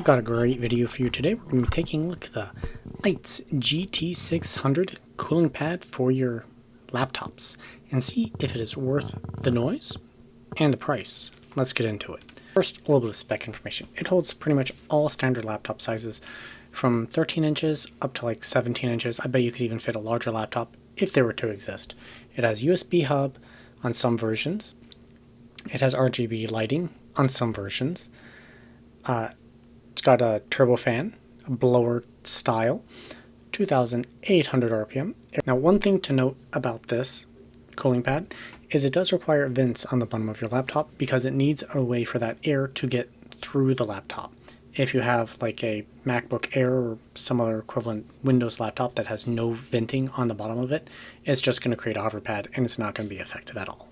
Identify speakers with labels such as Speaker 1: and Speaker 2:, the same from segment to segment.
Speaker 1: I've got a great video for you today. We're going to be taking a look at the EITS GT600 cooling pad for your laptops and see if it is worth the noise and the price. Let's get into it. First, a little bit of spec information. It holds pretty much all standard laptop sizes from 13 inches up to like 17 inches. I bet you could even fit a larger laptop if they were to exist. It has USB hub on some versions. It has RGB lighting on some versions. It's got a turbofan, a blower style, 2,800 RPM. Now, one thing to note about this cooling pad is it does require vents on the bottom of your laptop because it needs a way for that air to get through the laptop. If you have like a MacBook Air or some other equivalent Windows laptop that has no venting on the bottom of it, it's just going to create a hover pad and it's not going to be effective at all.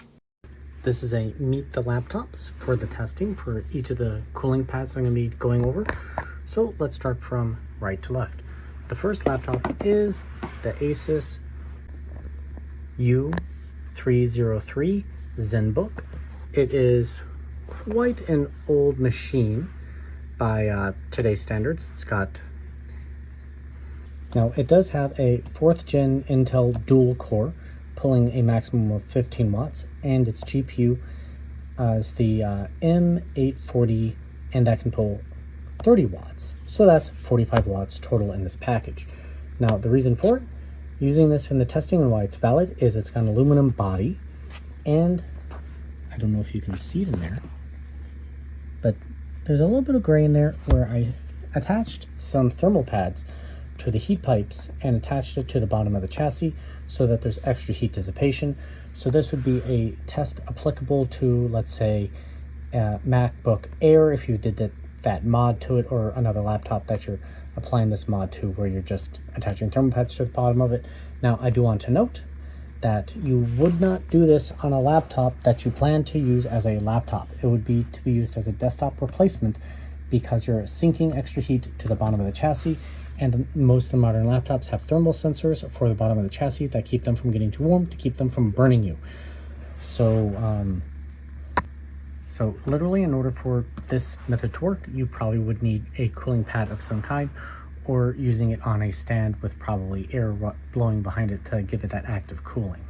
Speaker 1: This is a meet the laptops for the testing for each of the cooling pads I'm going to be going over. So let's start from right to left. The first laptop is the Asus U303 ZenBook. It is quite an old machine by today's standards. Now it does have a 4th gen Intel dual core, pulling a maximum of 15 watts, and its GPU is the M840, and that can pull 30 watts. So that's 45 watts total in this package. Now, the reason for it, using this in the testing and why it's valid, is it's got an aluminum body, and I don't know if you can see it in there, but there's a little bit of gray in there where I attached some thermal pads to the heat pipes and attached it to the bottom of the chassis so that there's extra heat dissipation. So this would be a test applicable to, let's say, MacBook Air if you did that mod to it, or another laptop that you're applying this mod to where you're just attaching thermal pads to the bottom of it. Now, I do want to note that you would not do this on a laptop that you plan to use as a laptop. It would be to be used as a desktop replacement because you're sinking extra heat to the bottom of the chassis, and most of the modern laptops have thermal sensors for the bottom of the chassis that keep them from getting too warm, to keep them from burning you. So literally, in order for this method to work, you probably would need a cooling pad of some kind, or using it on a stand with probably air blowing behind it to give it that active cooling.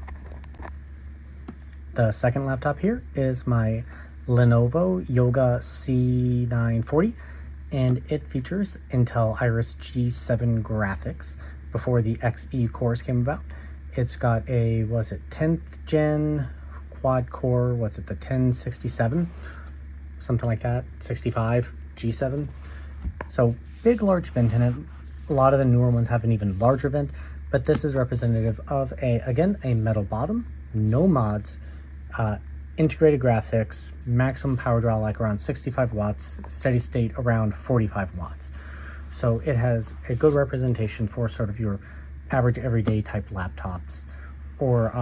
Speaker 1: The second laptop here is my Lenovo Yoga C940, and it features Intel Iris G7 graphics before the Xe cores came about. It's got a, 10th gen quad core, the 1067, something like that, 65 G7. So big, large vent in it. A lot of the newer ones have an even larger vent, but this is representative of a metal bottom, no mods, integrated graphics, maximum power draw like around 65 watts, steady state around 45 watts. So it has a good representation for sort of your average everyday type laptops, or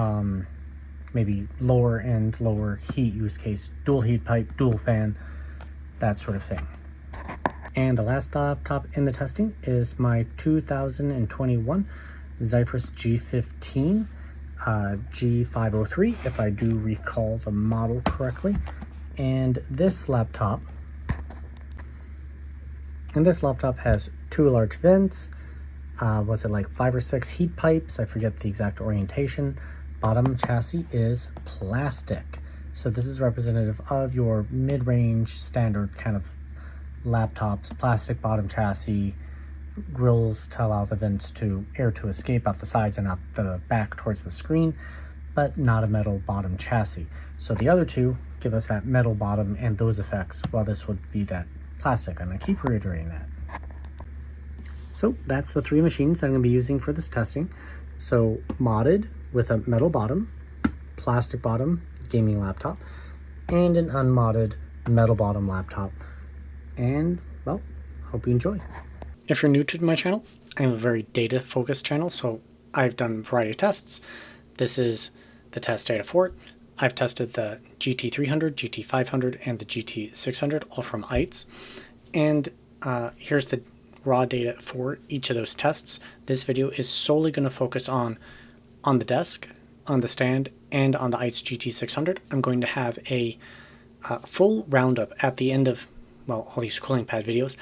Speaker 1: maybe lower end, lower heat use case, dual heat pipe, dual fan, that sort of thing. And the last laptop in the testing is my 2021 Zephyrus G15 G503, if I do recall the model correctly. And this laptop has 2 large vents, like 5 or 6 heat pipes, I forget the exact orientation. Bottom chassis is plastic, so this is representative of your mid-range standard kind of laptops. Plastic bottom chassis, grills to allow the vents to air to escape out the sides and out the back towards the screen, but not a metal bottom chassis. So the other two give us that metal bottom and those effects, while this would be that plastic, and I keep reiterating that. So that's the 3 machines that I'm going to be using for this testing. So modded with a metal bottom, plastic bottom gaming laptop, and an unmodded metal bottom laptop. And, well, hope you enjoy. If you're new to my channel, I am a very data-focused channel, so I've done a variety of tests. This is the test data for it. I've tested the GT300, GT500, and the GT600, all from EITS. And here's the raw data for each of those tests. This video is solely going to focus on the desk, on the stand, and on the EITS GT600. I'm going to have a full roundup at the end of, well, all these cooling pad videos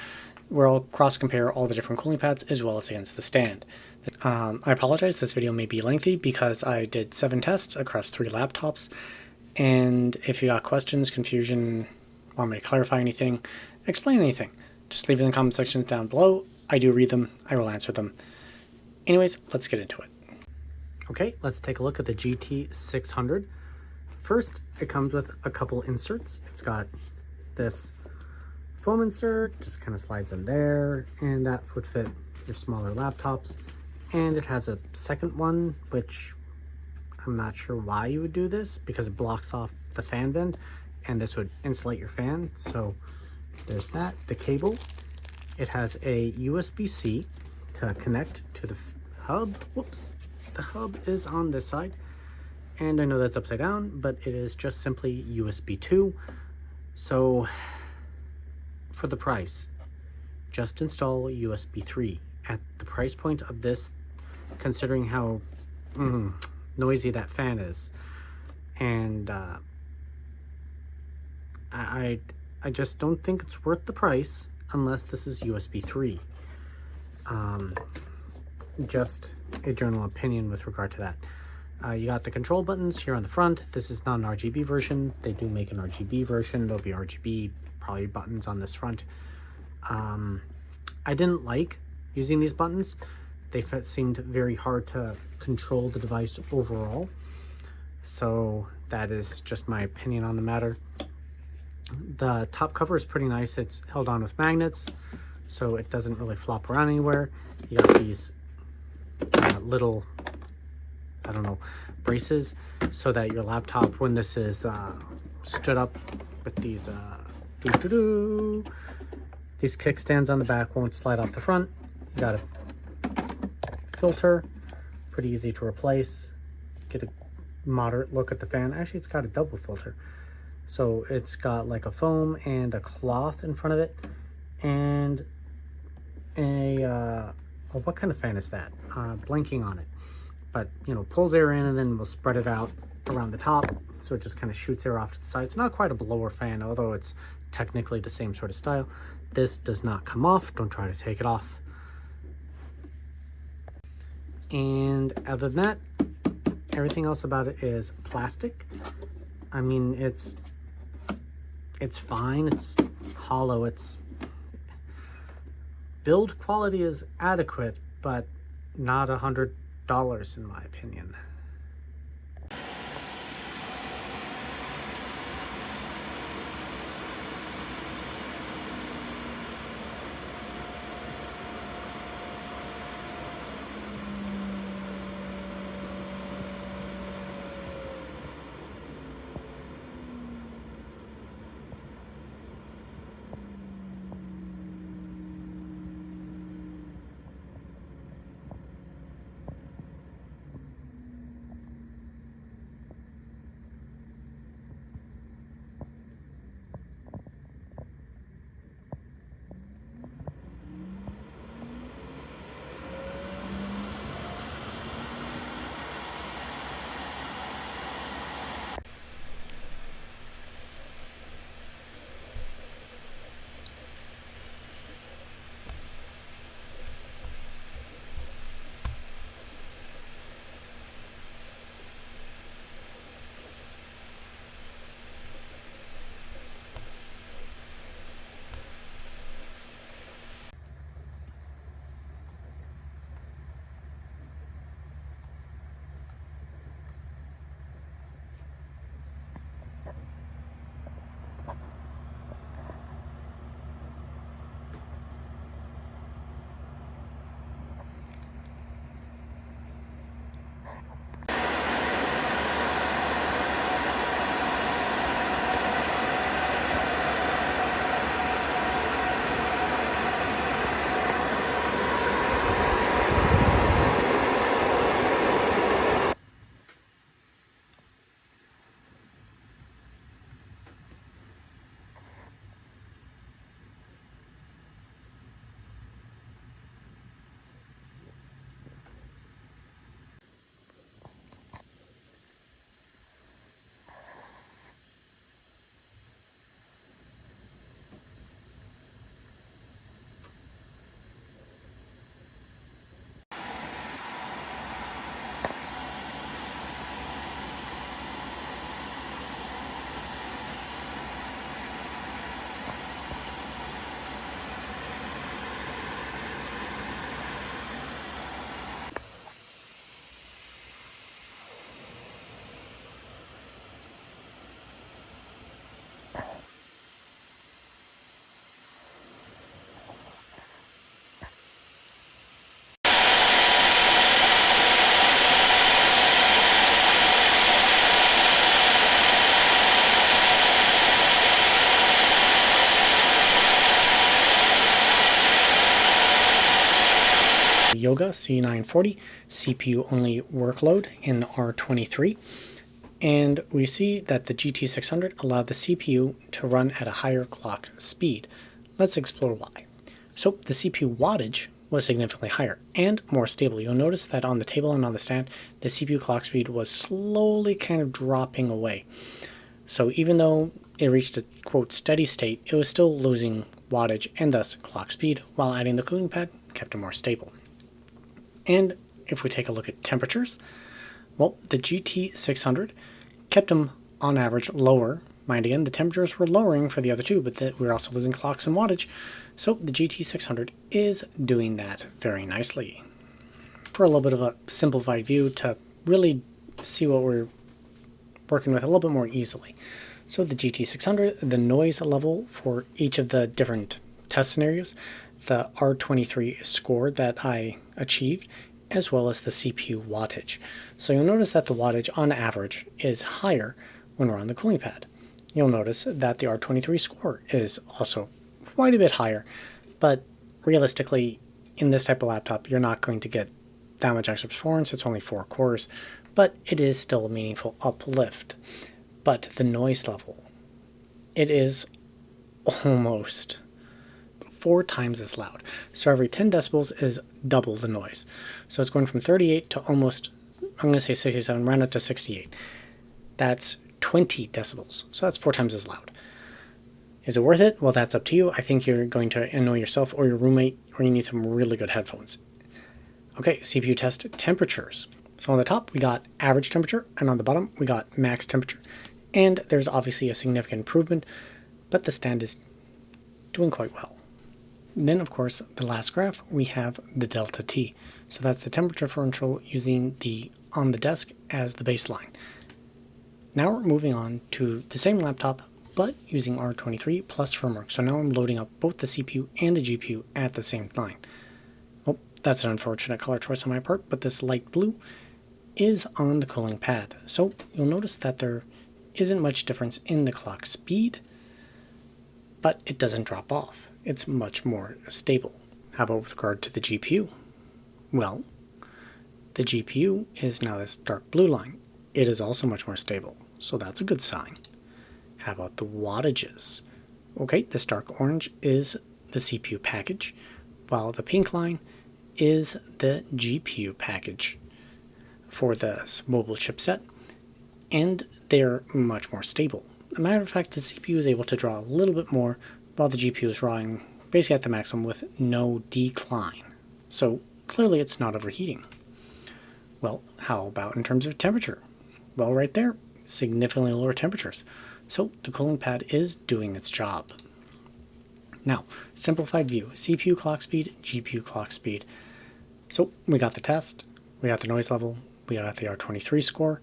Speaker 1: where I'll cross-compare all the different cooling pads as well as against the stand. I apologize, this video may be lengthy because I did 7 tests across 3 laptops, and if you got questions, confusion, want me to clarify anything, explain anything, just leave it in the comment section down below. I do read them, I will answer them. Anyways, let's get into it. Okay, let's take a look at the GT600. First, it comes with a couple inserts. It's got this foam insert, just kind of slides in there, and that would fit your smaller laptops. And it has a second one, which I'm not sure why you would do this, because it blocks off the fan vent, and this would insulate your fan. So there's that. The cable, it has a USB-C to connect to the hub. Whoops, the hub is on this side. And I know that's upside down, but it is just simply USB 2. So for the price, just install USB 3. At the price point of this, considering how noisy that fan is, and I just don't think it's worth the price unless this is USB 3. Just a general opinion with regard to that. You got the control buttons here on the front. This is not an RGB version. They do make an RGB version. There'll be RGB probably buttons on this front. I didn't like using these buttons. They seemed very hard to control the device overall. So that is just my opinion on the matter. The top cover is pretty nice. It's held on with magnets, so it doesn't really flop around anywhere. You got these little, I don't know, braces, so that your laptop, when this is stood up with these these kickstands on the back, won't slide off the front. You got a filter, pretty easy to replace. Get a moderate look at the fan. Actually, it's got a double filter, so it's got like a foam and a cloth in front of it, and a well, what kind of fan is that? Blanking on it, but you know, pulls air in and then we'll spread it out around the top, so it just kind of shoots air off to the side. It's not quite a blower fan, although it's technically the same sort of style. This does not come off. Don't try to take it off. And other than that, everything else about it is plastic. I mean, it's fine. It's hollow. It's build quality is adequate, but not $100 in my opinion. Yoga C940 CPU only workload in R23. And we see that the GT600 allowed the CPU to run at a higher clock speed. Let's explore why. So the CPU wattage was significantly higher and more stable. You'll notice that on the table and on the stand, the CPU clock speed was slowly kind of dropping away. So even though it reached a quote steady state, it was still losing wattage and thus clock speed, while adding the cooling pad kept it more stable. And if we take a look at temperatures, well, the GT600 kept them on average lower. Mind again, the temperatures were lowering for the other two, but we're also losing clocks and wattage. So the GT600 is doing that very nicely. For a little bit of a simplified view to really see what we're working with a little bit more easily. So the GT600, the noise level for each of the different test scenarios, the R23 score that I achieved, as well as the CPU wattage. So you'll notice that the wattage on average is higher when we're on the cooling pad. You'll notice that the R23 score is also quite a bit higher, but realistically, in this type of laptop, you're not going to get that much extra performance. It's only 4 cores, but it is still a meaningful uplift. But the noise level, it is almost 4 times as loud. So every 10 decibels is double the noise. So it's going from 38 to almost, I'm going to say 67, round up to 68. That's 20 decibels. So that's 4 times as loud. Is it worth it? Well, that's up to you. I think you're going to annoy yourself or your roommate, or you need some really good headphones. Okay, CPU test temperatures. So on the top, we got average temperature, and on the bottom, we got max temperature. And there's obviously a significant improvement, but the stand is doing quite well. Then, of course, the last graph, we have the delta T. So that's the temperature differential using the on the desk as the baseline. Now we're moving on to the same laptop, but using R23 plus Furmark. So now I'm loading up both the CPU and the GPU at the same time. Oh, that's an unfortunate color choice on my part, but this light blue is on the cooling pad. So you'll notice that there isn't much difference in the clock speed, but it doesn't drop off. It's much more stable. How about with regard to the GPU? Well, the GPU is now this dark blue line. It is also much more stable, so that's a good sign. How about the wattages? Okay, this dark orange is the CPU package, while the pink line is the GPU package for the mobile chipset, and they're much more stable. As a matter of fact, the CPU is able to draw a little bit more, while the GPU is drawing basically at the maximum with no decline. So clearly it's not overheating. Well, how about in terms of temperature? Well, right there, significantly lower temperatures. So the cooling pad is doing its job. Now, simplified view, CPU clock speed, GPU clock speed. So we got the test, we got the noise level, we got the R23 score,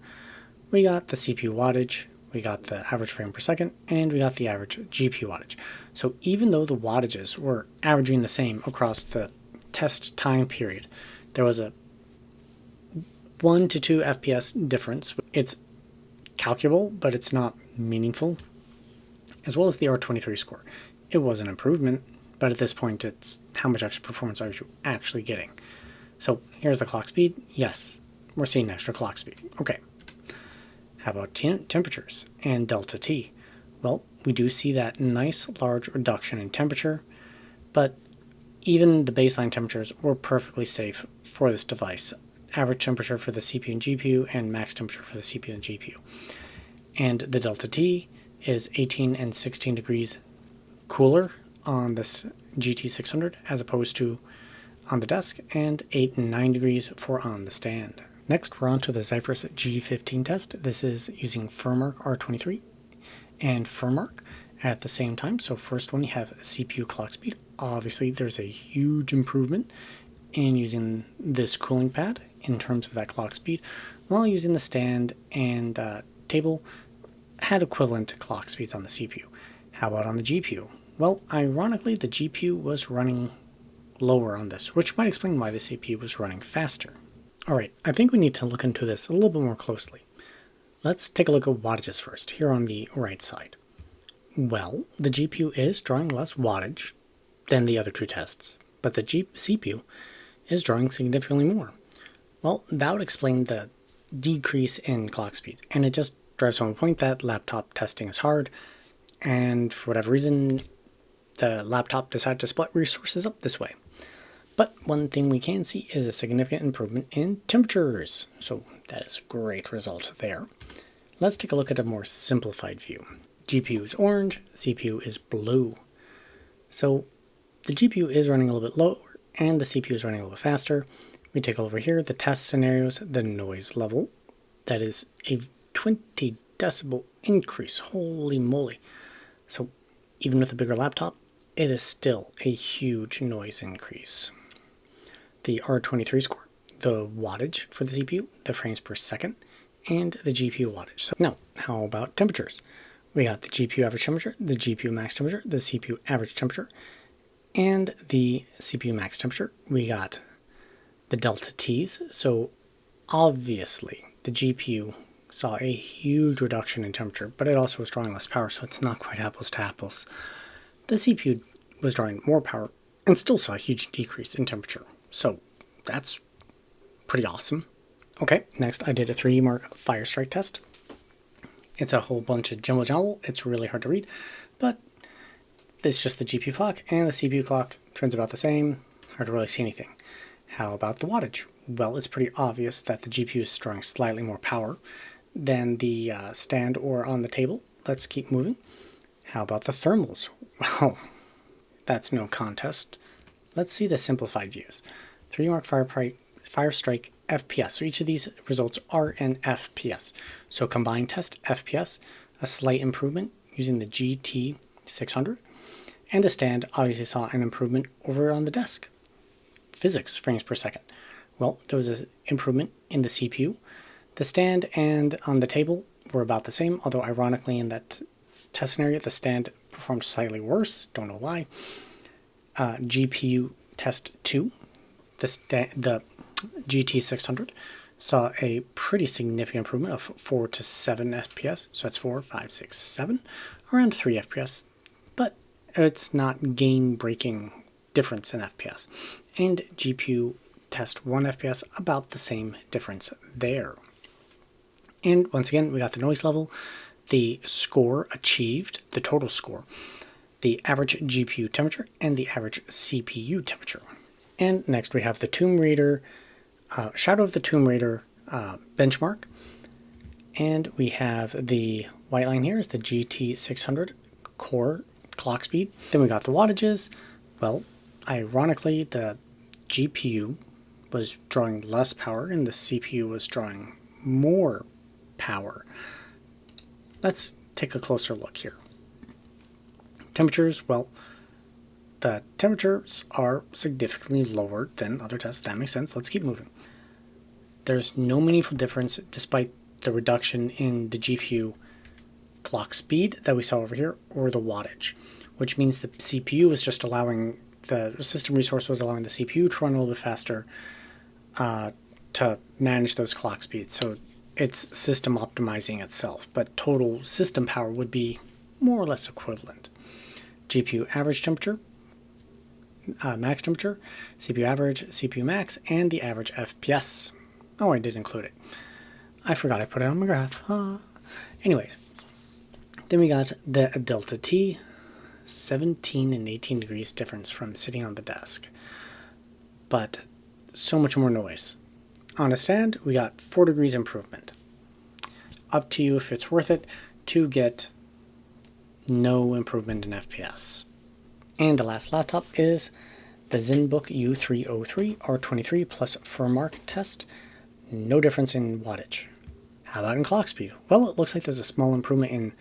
Speaker 1: we got the CPU wattage, we got the average frame per second, and we got the average GPU wattage. So even though the wattages were averaging the same across the test time period, there was a 1 to 2 FPS difference. It's calculable, but it's not meaningful. As well as the R23 score. It was an improvement, but at this point it's how much extra performance are you actually getting. So here's the clock speed. Yes, we're seeing extra clock speed. Okay. How about temperatures and delta T? Well, we do see that nice large reduction in temperature, but even the baseline temperatures were perfectly safe for this device. Average temperature for the CPU and GPU, and max temperature for the CPU and GPU. And the delta T is 18 and 16 degrees cooler on this GT600 as opposed to on the desk, and 8 and 9 degrees for on the stand. Next, we're on to the Zephyrus G15 test. This is using Furmark R23 and Furmark at the same time. So first one, you have CPU clock speed. Obviously, there's a huge improvement in using this cooling pad in terms of that clock speed, while using the stand and table had equivalent clock speeds on the CPU. How about on the GPU? Well, ironically, the GPU was running lower on this, which might explain why the CPU was running faster. Alright, I think we need to look into this a little bit more closely. Let's take a look at wattages first, here on the right side. Well, the GPU is drawing less wattage than the other two tests, but the CPU is drawing significantly more. Well, that would explain the decrease in clock speed, and it just drives home the point that laptop testing is hard, and for whatever reason, the laptop decided to split resources up this way. But one thing we can see is a significant improvement in temperatures, so that is a great result there. Let's take a look at a more simplified view. GPU is orange, CPU is blue. So the GPU is running a little bit lower, and the CPU is running a little bit faster. We take over here the test scenarios, the noise level. That is a 20 decibel increase. Holy moly. So even with a bigger laptop, it is still a huge noise increase. The R23 score, the wattage for the CPU, the frames per second, and the GPU wattage. So now, how about temperatures? We got the GPU average temperature, the GPU max temperature, the CPU average temperature, and the CPU max temperature. We got the delta T's. So obviously the GPU saw a huge reduction in temperature, but it also was drawing less power, so it's not quite apples to apples. The CPU was drawing more power and still saw a huge decrease in temperature. So that's pretty awesome. Okay, next I did a 3D Mark FireStrike test. It's a whole bunch of jumble jumble. It's really hard to read, but it's just the GPU clock, and the CPU clock turns about the same. Hard to really see anything. How about the wattage? Well, it's pretty obvious that the GPU is drawing slightly more power than the stand or on the table. Let's keep moving. How about the thermals? Well, that's no contest. Let's see the simplified views. 3D Mark FireStrike FPS. So each of these results are in FPS. So combined test FPS, a slight improvement using the GT600. And the stand obviously saw an improvement over on the desk. Physics, frames per second. Well, there was an improvement in the CPU. The stand and on the table were about the same, although ironically in that test scenario, the stand performed slightly worse. Don't know why. GPU test 2, the GT600, saw a pretty significant improvement of 4 to 7 FPS. So that's 4, 5, 6, 7, around 3 FPS. But it's not game-breaking difference in FPS. And GPU test 1 FPS, about the same difference there. And once again, we got the noise level, the score achieved, the total score, the average GPU temperature, and the average CPU temperature. And next we have the Tomb Raider, Shadow of the Tomb Raider benchmark. And we have the white line here is the GT600 core clock speed. Then we got the wattages. Well, ironically, the GPU was drawing less power and the CPU was drawing more power. Let's take a closer look here. Temperatures, well, the temperatures are significantly lower than other tests. That makes sense. Let's keep moving. There's no meaningful difference despite the reduction in the GPU clock speed that we saw over here or the wattage, which means the CPU is just allowing the system resource was allowing the CPU to run a little bit faster to manage those clock speeds. So it's system optimizing itself, but total system power would be more or less equivalent. GPU average temperature, max temperature, CPU average, CPU max, and the average FPS. Oh, I did include it. I forgot I put it on my graph. Anyways, then we got the delta T, 17 and 18 degrees difference from sitting on the desk, but so much more noise. On a stand, we got 4 degrees improvement. Up to you if it's worth it to get no improvement in FPS. And the last laptop is the ZenBook U303 R23 plus Furmark test. No difference in wattage. How about in clock speed? Well, it looks like there's a small improvement in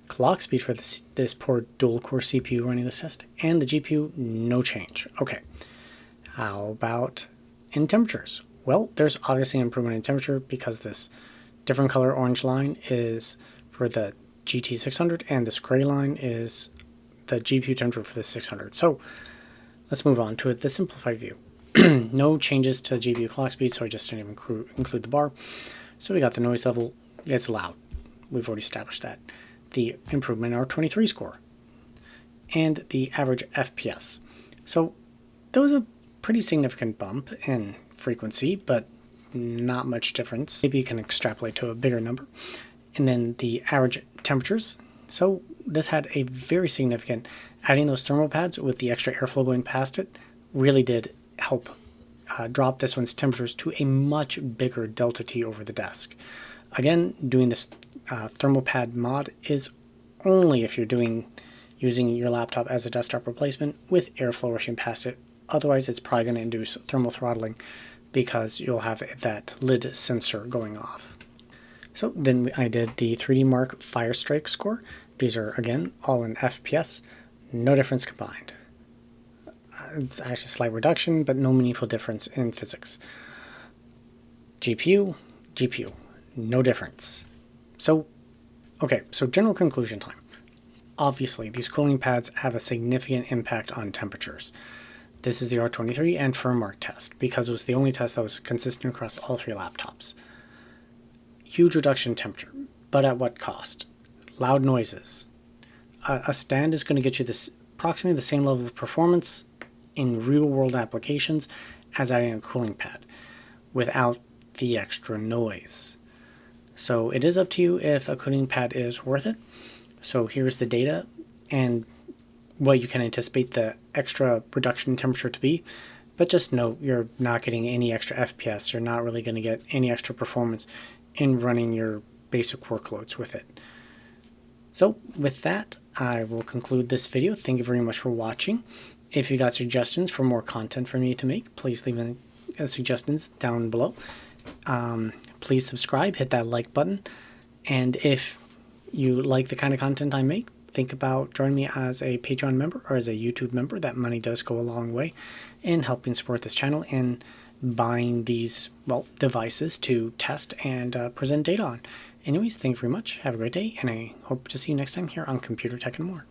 Speaker 1: clock speed for this poor dual-core CPU running this test. And the GPU, no change. Okay. How about in temperatures? Well, there's obviously an improvement in temperature because this different color orange line is for the GT600 and this gray line is the GPU temperature for the 600. So let's move on to the simplified view. No changes to GPU clock speed, so I just didn't even include the bar. So we got the noise level, it's loud. We've already established that. The improvement in our 23 score and the average FPS. So there was a pretty significant bump in frequency, but not much difference. Maybe you can extrapolate to a bigger number. And then the average temperatures. So this had a very significant, adding those thermal pads with the extra airflow going past it really did help drop this one's temperatures to a much bigger delta T over the desk. Again, doing this thermal pad mod is only if you're using your laptop as a desktop replacement with airflow rushing past it. Otherwise, it's probably going to induce thermal throttling because you'll have that lid sensor going off. So then I did the 3D Mark FireStrike score. These are, again, all in FPS, no difference combined. It's actually a slight reduction, but no meaningful difference in physics. GPU, no difference. So, okay, so general conclusion time. Obviously, these cooling pads have a significant impact on temperatures. This is the R23 and Furmark test because it was the only test that was consistent across all three laptops. Huge reduction in temperature, but at what cost? Loud noises. A stand is going to get you approximately the same level of performance in real-world applications as adding a cooling pad without the extra noise. So it is up to you if a cooling pad is worth it. So here's the data and what you can anticipate the extra reduction in temperature to be, but just note you're not getting any extra FPS. You're not really going to get any extra performance in running your basic workloads with it. So with that, I will conclude this video. Thank you very much for watching. If you got suggestions for more content for me to make, please leave suggestions down below. Please subscribe, hit that like button, and if you like the kind of content I make, think about joining me as a Patreon member or as a YouTube member. That money does go a long way in helping support this channel and buying these, well, devices to test and present data on. Anyways, thank you very much. Have a great day, and I hope to see you next time here on Computer Tech and More.